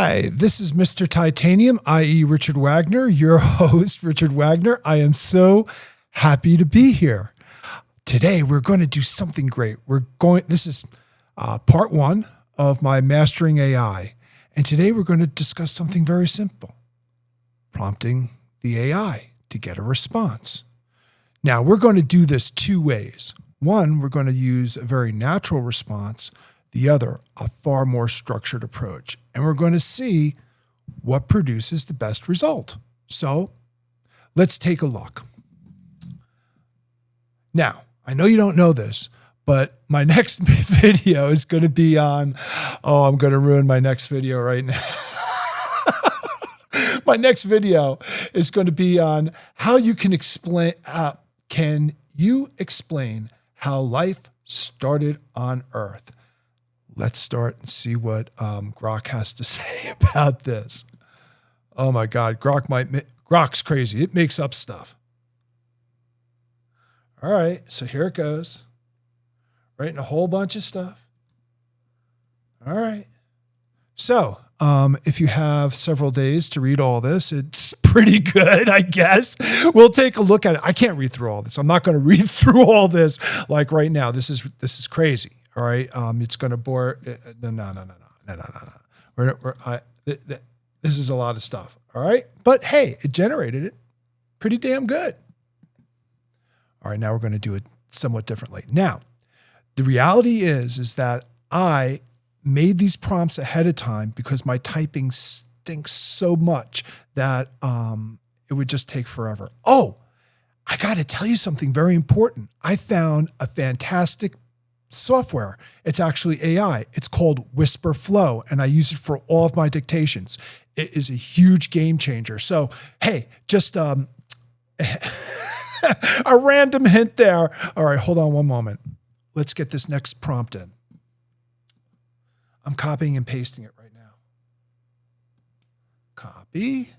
Hi, this is Mr. Titanium, i.e. Richard Wagner, your host, Richard Wagner. I am so happy to be here. Today, we're going to do something great. This is part one of my Mastering AI. And today we're going to discuss something very simple, prompting the AI to get a response. Now, we're going to do this two ways. One, we're going to use a very natural response. The other, a far more structured approach. And we're going to see what produces the best result. So let's take a look. Now, I know you don't know this, but my next video is going to be on, I'm going to ruin my next video right now. My next video is going to be on how you can explain how life started on Earth. Let's start and see what Grok has to say about this. Oh my God, Grok's crazy. It makes up stuff. All right, so here it goes. Writing a whole bunch of stuff. All right. So if you have several days to read all this, it's pretty good, I guess. We'll take a look at it. I can't read through all this. I'm not going to read through all this like right now. This is crazy. All right, it's going to bore. No. This is a lot of stuff. All right, but hey, it generated it pretty damn good. All right, now we're going to do it somewhat differently. Now, the reality is that I made these prompts ahead of time because my typing stinks so much that it would just take forever. Oh, I got to tell you something very important. I found a fantastic software. It's actually AI. It's called Whisper Flow, and I use it for all of my dictations. It is a huge game changer. So, hey, just a random hint there. All right, hold on one moment. Let's get this next prompt in. I'm copying and pasting it right now. Copy.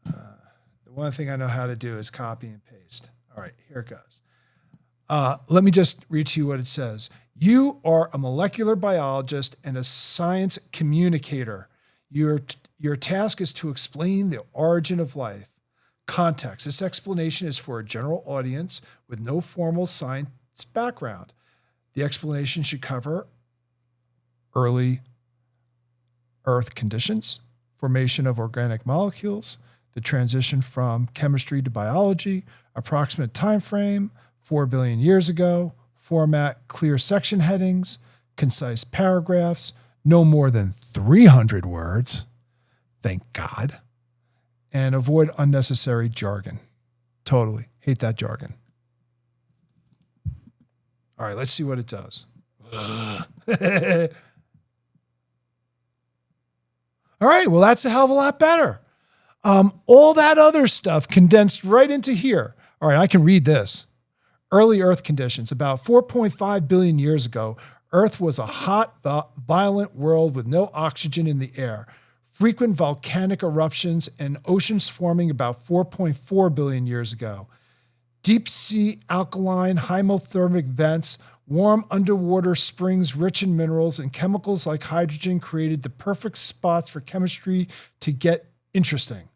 The one thing I know how to do is copy and paste. All right, here it goes. Let me just read to you what it says. You are a molecular biologist and a science communicator. Your task is to explain the origin of life. Context. This explanation is for a general audience with no formal science background. The explanation should cover early Earth conditions, formation of organic molecules, the transition from chemistry to biology, approximate time frame, 4 billion years ago, format clear section headings, concise paragraphs, no more than 300 words, thank God, and avoid unnecessary jargon. Totally hate that jargon. All right, let's see what it does. All right, well, that's a hell of a lot better. All that other stuff condensed right into here. All right, I can read this. Early Earth conditions. About 4.5 billion years ago, Earth was a hot, violent world with no oxygen in the air. Frequent volcanic eruptions and oceans forming about 4.4 billion years ago. Deep sea alkaline hydrothermal vents, warm underwater springs rich in minerals and chemicals like hydrogen created the perfect spots for chemistry to get interesting.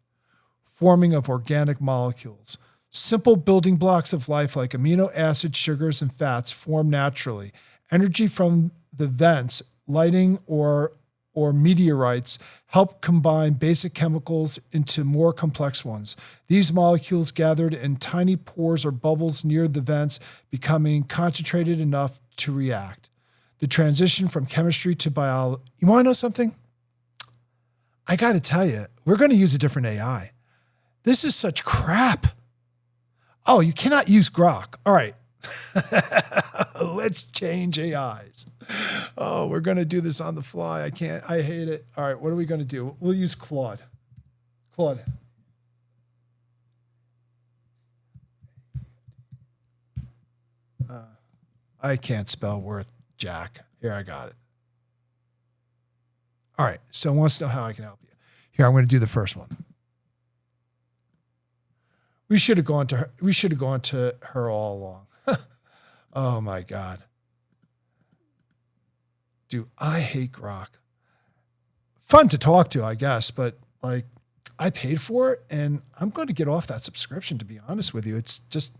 Forming of organic molecules. Simple building blocks of life like amino acids, sugars, and fats form naturally. Energy from the vents, lighting, or meteorites help combine basic chemicals into more complex ones. These molecules gathered in tiny pores or bubbles near the vents, becoming concentrated enough to react. The transition from chemistry to biology. You want to know something? I got to tell you, we're going to use a different AI. This is such crap. Oh, you cannot use Grok. All right. Let's change AIs. Oh, we're going to do this on the fly. I hate it. All right. What are we going to do? We'll use Claude. Claude. I can't spell worth jack. Here, I got it. All right. So wants to know how I can help you. Here, I'm going to do the first one. We should have gone to her. We should have gone to her all along. Oh my God. Dude, I hate Grok. fun to talk to, I guess, but like I paid for it and I'm going to get off that subscription, to be honest with you. It's just,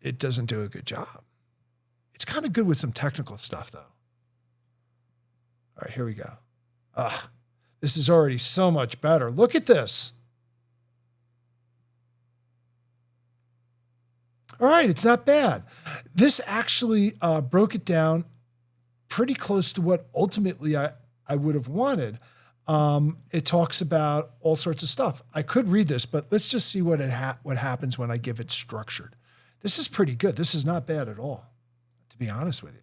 it doesn't do a good job. It's kind of good with some technical stuff though. All right, here we go. This is already so much better. Look at this. All right, it's not bad. This actually broke it down pretty close to what ultimately I would have wanted. It talks about all sorts of stuff. I could read this, but let's just see what happens when I give it structured. This is pretty good. This is not bad at all, to be honest with you.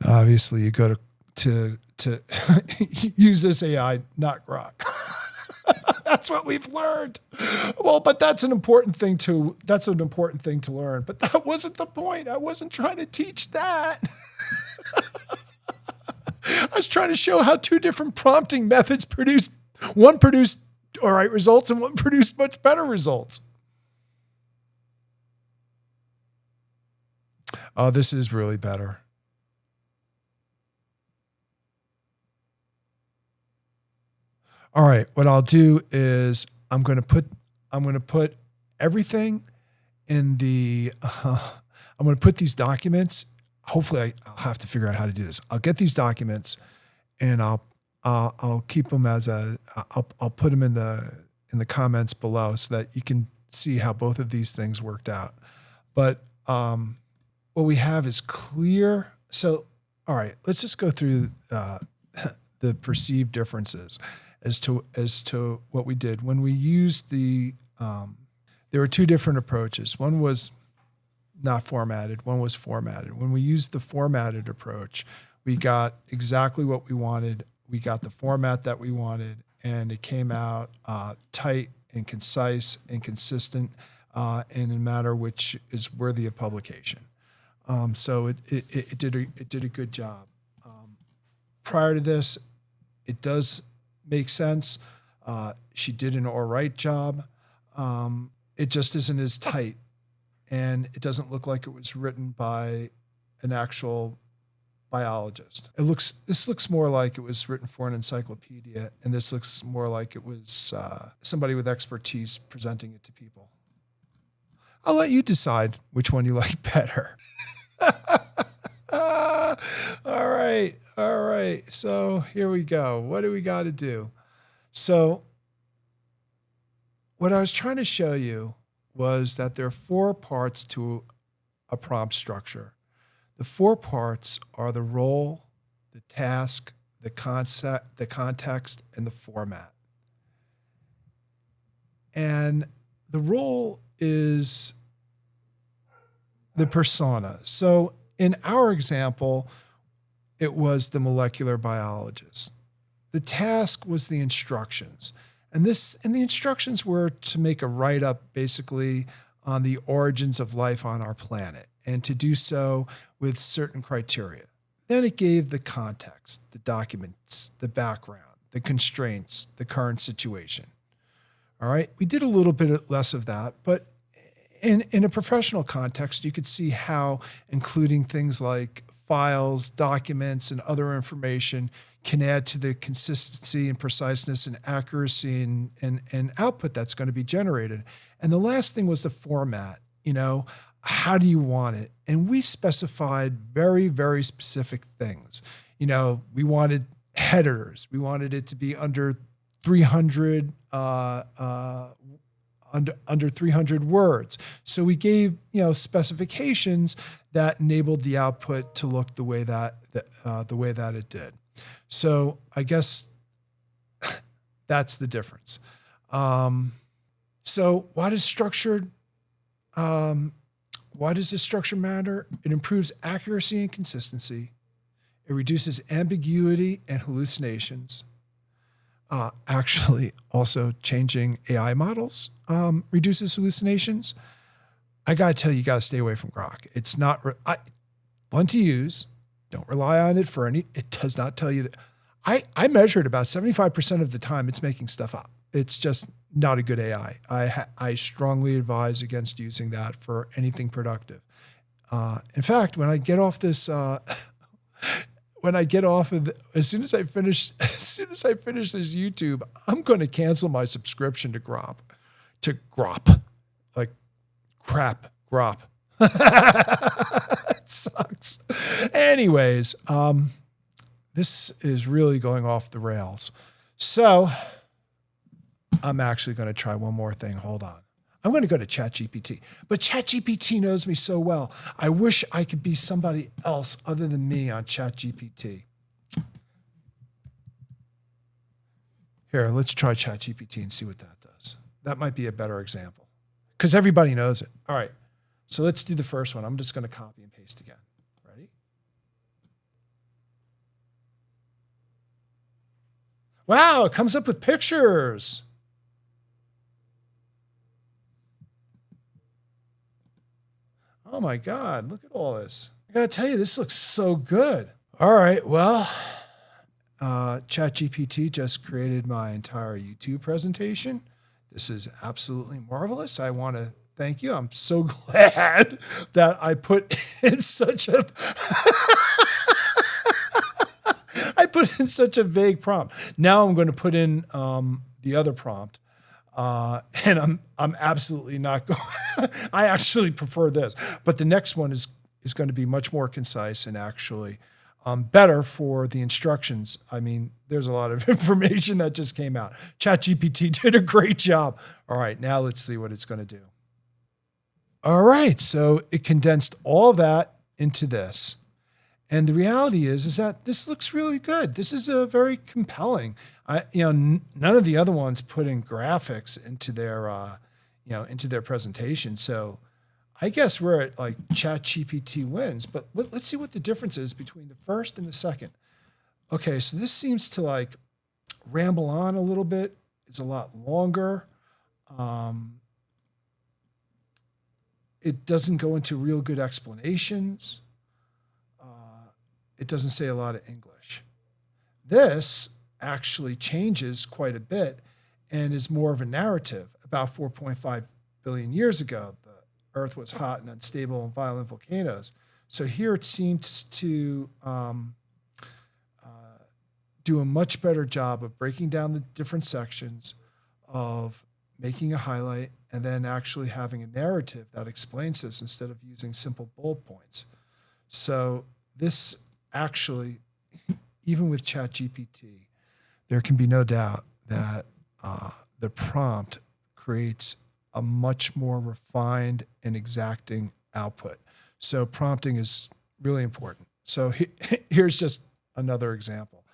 Obviously, you go to use this AI, not Grok. That's what we've learned. Well, but that's an important thing to learn. But that wasn't the point. I wasn't trying to teach that. I was trying to show how two different prompting methods one produced all right results and one produced much better results. Oh, this is really better. All right, what I'll do is I'm going to put everything in the, I'm going to put these documents. Hopefully I'll have to figure out how to do this. I'll get these documents and I'll keep them I'll put them in the comments below so that you can see how both of these things worked out. But what we have is clear. So, all right, let's just go through the perceived differences as to what we did when we used there were two different approaches. One was not formatted, one was formatted. When we used the formatted approach, we got exactly what we wanted. We got the format that we wanted, and it came out tight and concise and consistent in a matter which is worthy of publication. So it did a good job. Prior to this, it does make sense. She did an all right job. It just isn't as tight, and it doesn't look like it was written by an actual biologist. This looks more like it was written for an encyclopedia, and this looks more like it was somebody with expertise presenting it to people. I'll let you decide which one you like better. All right. So here we go. What do we got to do? So what I was trying to show you was that there are 4 parts to a prompt structure. The 4 parts are the role, the task, the concept, the context, and the format. And the role is the persona. So in our example, it was the molecular biologist. The task was the instructions. And the instructions were to make a write-up basically on the origins of life on our planet, and to do so with certain criteria. Then it gave the context, the documents, the background, the constraints, the current situation. All right, we did a little bit less of that, but in a professional context, you could see how including things like files, documents, and other information can add to the consistency and preciseness and accuracy and output that's going to be generated. And the last thing was the format. How do you want it? And we specified very, very specific things. We wanted headers. We wanted it to be under 300 under 300 words. So we gave specifications that enabled the output to look the way that it did. So I guess that's the difference. So why does this structure matter? It improves accuracy and consistency. It reduces ambiguity and hallucinations. Actually, also changing AI models reduces hallucinations. I got to tell you, got to stay away from Grok. It's not fun to use. Don't rely on it for any. It does not tell you that. I measured about 75% of the time it's making stuff up. It's just not a good AI. I strongly advise against using that for anything productive. In fact, when I get off this, as soon as I finish this YouTube, I'm going to cancel my subscription to Grok, like crap, Grok. It sucks. Anyways, this is really going off the rails. So I'm actually going to try one more thing. Hold on. I'm going to go to ChatGPT, but ChatGPT knows me so well. I wish I could be somebody else other than me on ChatGPT. Here, let's try ChatGPT and see what that does. That might be a better example because everybody knows it. All right. So let's do the first one. I'm just going to copy and paste again. Ready? Wow, it comes up with pictures. Oh my God, look at all this. I gotta tell you, this looks so good. All right, well, ChatGPT just created my entire YouTube presentation. This is absolutely marvelous. I want to thank you. I'm so glad that I put in such a vague prompt. Now I'm going to put in the other prompt. And I'm absolutely not going. I actually prefer this, but the next one is going to be much more concise and actually better for the instructions. I mean, there's a lot of information that just came out. ChatGPT did a great job. All right, now let's see what it's going to do. All right, so it condensed all that into this. And the reality is that this looks really good. This is a very compelling. None of the other ones put in graphics into their presentation. So I guess we're at like ChatGPT wins. But let's see what the difference is between the first and the second. Okay, so this seems to like ramble on a little bit. It's a lot longer. It doesn't go into real good explanations. It doesn't say a lot of English. This actually changes quite a bit and is more of a narrative. About 4.5 billion years ago, the Earth was hot and unstable and violent volcanoes. So here it seems to do a much better job of breaking down the different sections, of making a highlight, and then actually having a narrative that explains this instead of using simple bullet points. So this actually, even with ChatGPT, there can be no doubt that the prompt creates a much more refined and exacting output. So prompting is really important. So here's just another example.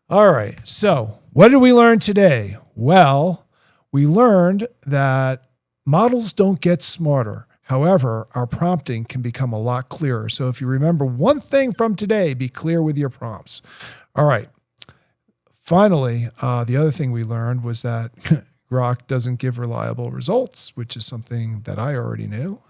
All right, so what did we learn today? Well, we learned that models don't get smarter. However, our prompting can become a lot clearer. So if you remember one thing from today, be clear with your prompts. All right. Finally, the other thing we learned was that Grok doesn't give reliable results, which is something that I already knew.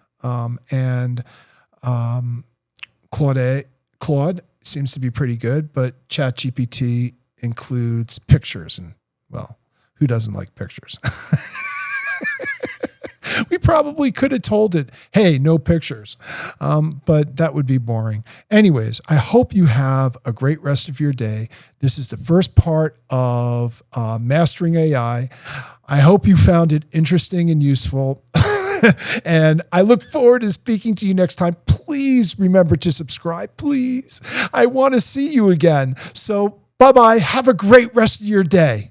Claude seems to be pretty good, but ChatGPT includes pictures. And, well, who doesn't like pictures? We probably could have told it, hey, no pictures, but that would be boring. Anyways, I hope you have a great rest of your day. This is the first part of Mastering AI. I hope you found it interesting and useful. And I look forward to speaking to you next time. Please remember to subscribe, please. I want to see you again. So bye-bye. Have a great rest of your day.